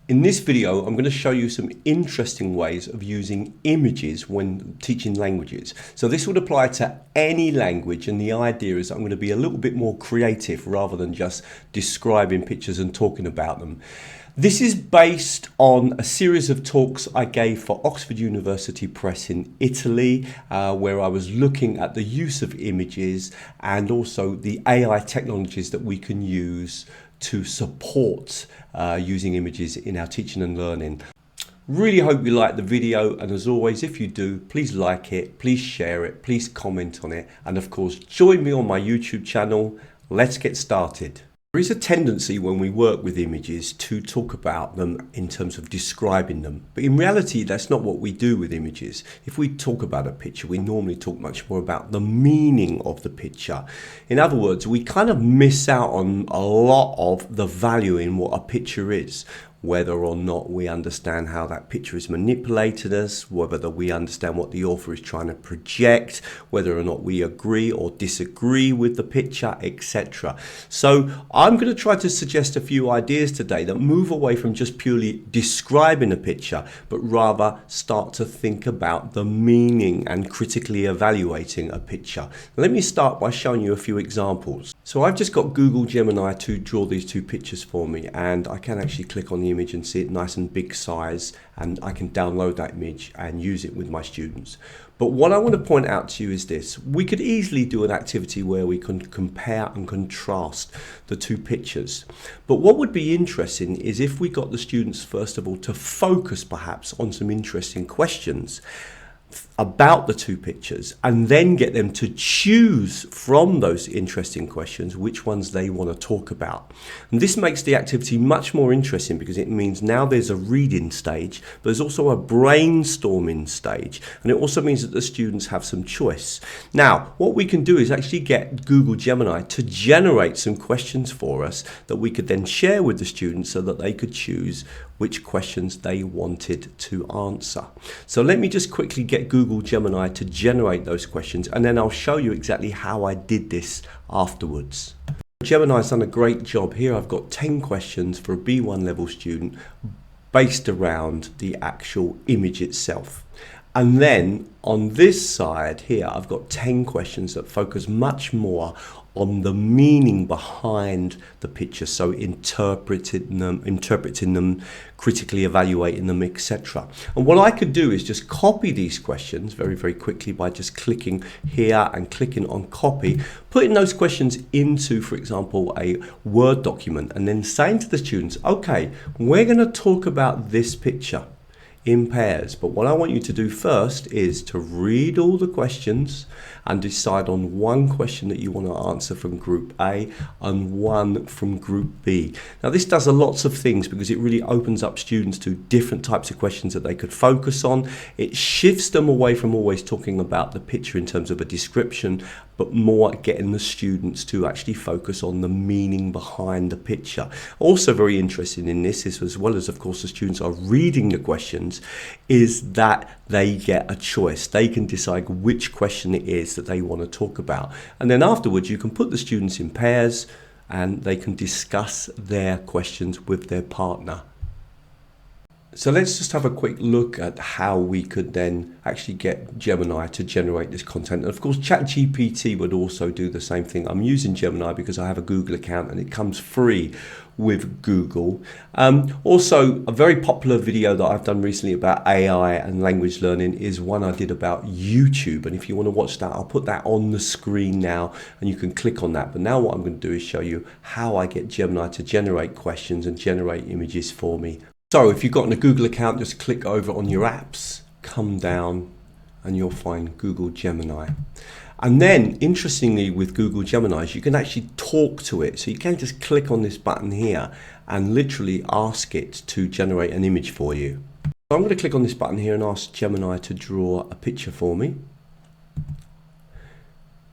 In this video, I'm going to show you some interesting ways of using images when teaching languages. So this would apply to any language, and the idea is that I'm going to be a little bit more creative rather than just describing pictures and talking about them. This is based on a series of talks I gave for Oxford University Press in Italy, where I was looking at the use of images and also the AI technologies that we can use to support using images in our teaching and learning. Really hope you like the video, and as always, if you do, please like it, please share it, please comment on it, and of course join me on my YouTube channel. Let's get started. There is a tendency when we work with images to talk about them in terms of describing them, but in reality that's not what we do with images. If we talk about a picture, we normally talk much more about the meaning of the picture. In other words, we kind of miss out on a lot of the value in what a picture is. Whether or not we understand how that picture is manipulated us, whether we understand what the author is trying to project, whether or not we agree or disagree with the picture, etc. So I'm going to try to suggest a few ideas today that move away from just purely describing a picture, but rather start to think about the meaning and critically evaluating a picture. Let me start by showing you a few examples. So I've just got Google Gemini to draw these two pictures for me, and I can actually click on the image and see it nice and big size, and I can download that image and use it with my students. But what I want to point out to you is this: we could easily do an activity where we can compare and contrast the two pictures. But what would be interesting is if we got the students first of all to focus perhaps on some interesting questions about the two pictures, and then get them to choose from those interesting questions which ones they want to talk about. And this makes the activity much more interesting because it means now there's a reading stage, but there's also a brainstorming stage, and it also means that the students have some choice. Now what we can do is actually get Google Gemini to generate some questions for us that we could then share with the students so that they could choose which questions they wanted to answer. So let me just quickly get Google Gemini to generate those questions, and then I'll show you exactly how I did this afterwards. Gemini's done a great job here. I've got 10 questions for a B1 level student based around the actual image itself. And then on this side here, I've got 10 questions that focus much more on the meaning behind the picture, so interpreting them, critically evaluating them, etc. And what I could do is just copy these questions very, very quickly by just clicking here and clicking on copy, putting those questions into, for example, a Word document, and then saying to the students, okay, we're going to talk about this picture in pairs, but what I want you to do first is to read all the questions and decide on one question that you want to answer from group A and one from group B. Now this does lots of things because it really opens up students to different types of questions that they could focus on. It shifts them away from always talking about the picture in terms of a description, but more getting the students to actually focus on the meaning behind the picture. Also very interesting in this is, as well as of course the students are reading the questions, is that they get a choice. They can decide which question it is that they want to talk about. And then afterwards you can put the students in pairs and they can discuss their questions with their partner. So let's just have a quick look at how we could then actually get Gemini to generate this content. And of course, ChatGPT would also do the same thing. I'm using Gemini because I have a Google account and it comes free with Google. Also, a very popular video that I've done recently about AI and language learning is one I did about YouTube. And if you want to watch that, I'll put that on the screen now and you can click on that. But now what I'm going to do is show you how I get Gemini to generate questions and generate images for me. So if you've got a Google account, just click over on your apps, come down, and you'll find Google Gemini. And then, interestingly, with Google Gemini, you can actually talk to it. So you can just click on this button here and literally ask it to generate an image for you. So I'm going to click on this button here and ask Gemini to draw a picture for me.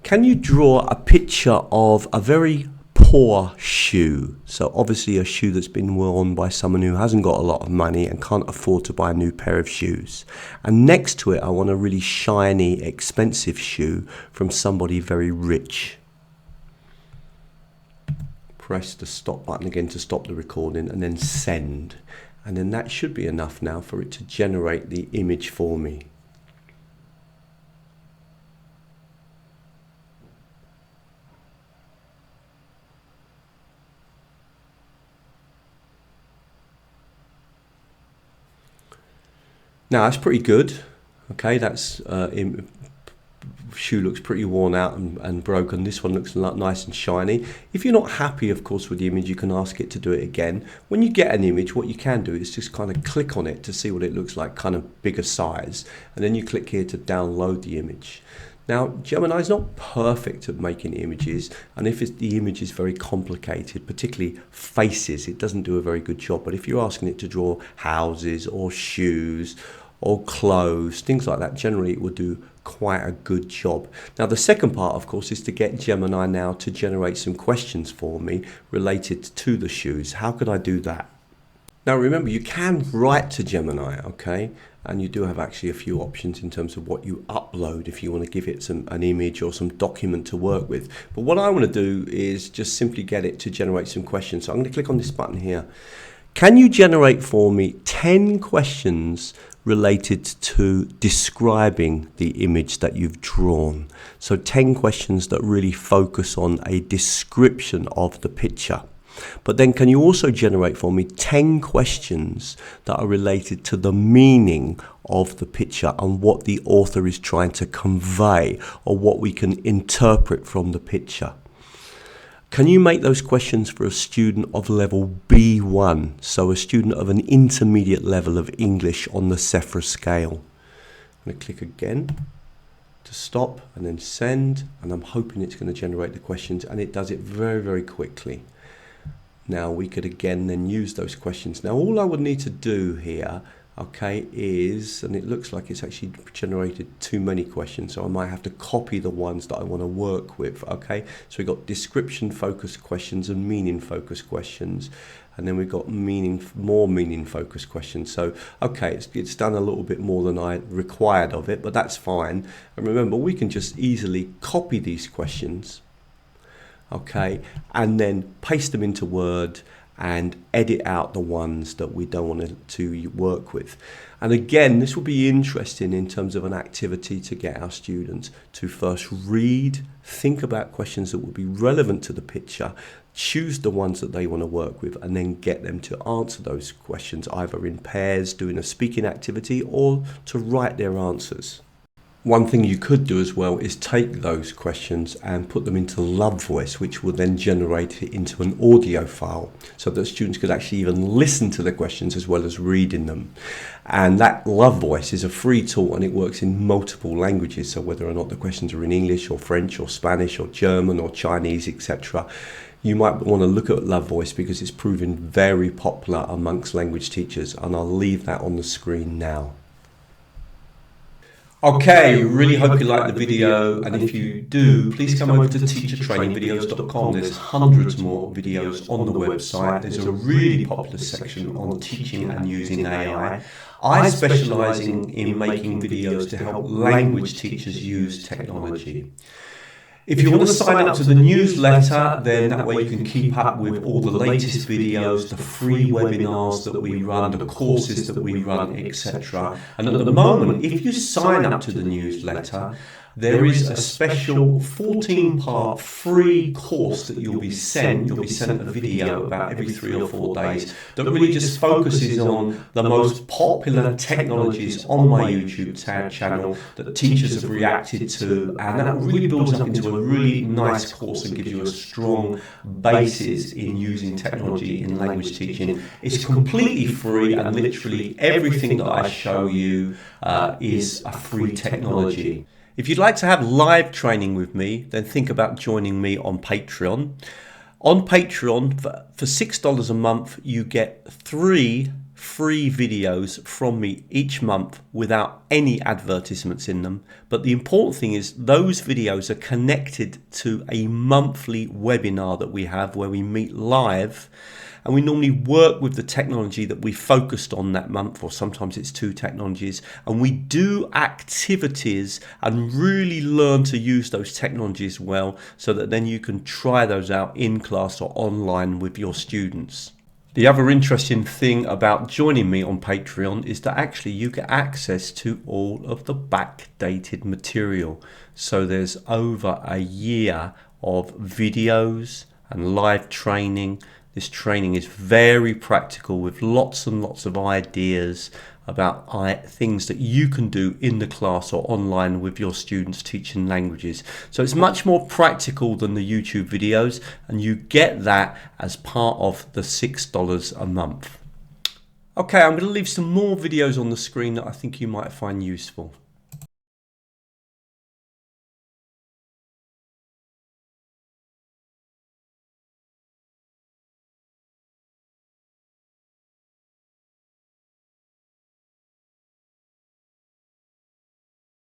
Can you draw a picture of a very poor shoe? So obviously a shoe that's been worn by someone who hasn't got a lot of money and can't afford to buy a new pair of shoes. And next to it I want a really shiny, expensive shoe from somebody very rich. Press the stop button again to stop the recording and then send. And then that should be enough now for it to generate the image for me. Now that's pretty good. Okay, that's shoe looks pretty worn out and broken. This one looks nice and shiny. If you're not happy, of course, with the image, you can ask it to do it again. When you get an image, what you can do is just kind of click on it to see what it looks like, kind of bigger size, and then you click here to download the image. Now, Gemini is not perfect at making images, and if the image is very complicated, particularly faces, it doesn't do a very good job. But if you're asking it to draw houses or shoes or clothes, things like that, generally it will do quite a good job. Now, the second part, of course, is to get Gemini now to generate some questions for me related to the shoes. How could I do that? Now, remember, you can write to Gemini, okay? And you do have actually a few options in terms of what you upload if you want to give it an image or some document to work with. But what I want to do is just simply get it to generate some questions. So I'm going to click on this button here. Can you generate for me 10 questions related to describing the image that you've drawn? So 10 questions that really focus on a description of the picture. But then can you also generate for me 10 questions that are related to the meaning of the picture and what the author is trying to convey, or what we can interpret from the picture? Can you make those questions for a student of level B1, so a student of an intermediate level of English on the Sephora scale? I'm going to click again to stop and then send, and I'm hoping it's going to generate the questions, and it does it very, very quickly. Now we could again then use those questions. Now all I would need to do here, okay, is, and it looks like it's actually generated too many questions, so I might have to copy the ones that I want to work with, okay? So we've got description focused questions and meaning focused questions, and then we've got more meaning focused questions. So okay, it's done a little bit more than I required of it, but that's fine. And remember, we can just easily copy these questions, okay, and then paste them into Word and edit out the ones that we don't want to work with. And again, this will be interesting in terms of an activity to get our students to first read, think about questions that will be relevant to the picture, choose the ones that they want to work with, and then get them to answer those questions either in pairs, doing a speaking activity, or to write their answers. One thing you could do as well is take those questions and put them into Luvvoice, which will then generate it into an audio file so that students could actually even listen to the questions as well as reading them. And that Luvvoice is a free tool, and it works in multiple languages. So whether or not the questions are in English or French or Spanish or German or Chinese, etc., you might want to look at Luvvoice because it's proven very popular amongst language teachers, and I'll leave that on the screen now. Okay, really hope you liked the video, and if you do, please come over to teachertrainingvideos.com. There's hundreds more videos on the website. There's a really popular section on teaching and using AI. I specialise in making videos to help language teachers use technology. If you want to sign up to the newsletter, then that way you can keep up with all the latest videos, the free webinars that we run, the courses that we run, etc. And at the moment, if you sign up to the newsletter, there is a special 14-part free course that you'll be sent. You'll be sent a video about every 3 or 4 days that really just focuses on the most popular technologies on my YouTube channel that teachers have reacted to, and that really builds up into a really nice course and gives you a strong basis in using technology in language teaching. It's completely free, and literally everything that I show you is a free technology. If you'd like to have live training with me, then think about joining me on Patreon. On Patreon, for $6 a month, you get 3 free videos from me each month without any advertisements in them. But the important thing is those videos are connected to a monthly webinar that we have where we meet live. And we normally work with the technology that we focused on that month, or sometimes it's 2 technologies. And we do activities and really learn to use those technologies well, so that then you can try those out in class or online with your students. The other interesting thing about joining me on Patreon is that actually you get access to all of the backdated material. So there's over a year of videos and live training. This training is very practical with lots and lots of ideas about things that you can do in the class or online with your students teaching languages. So it's much more practical than the YouTube videos, and you get that as part of the $6 a month. Okay, I'm going to leave some more videos on the screen that I think you might find useful.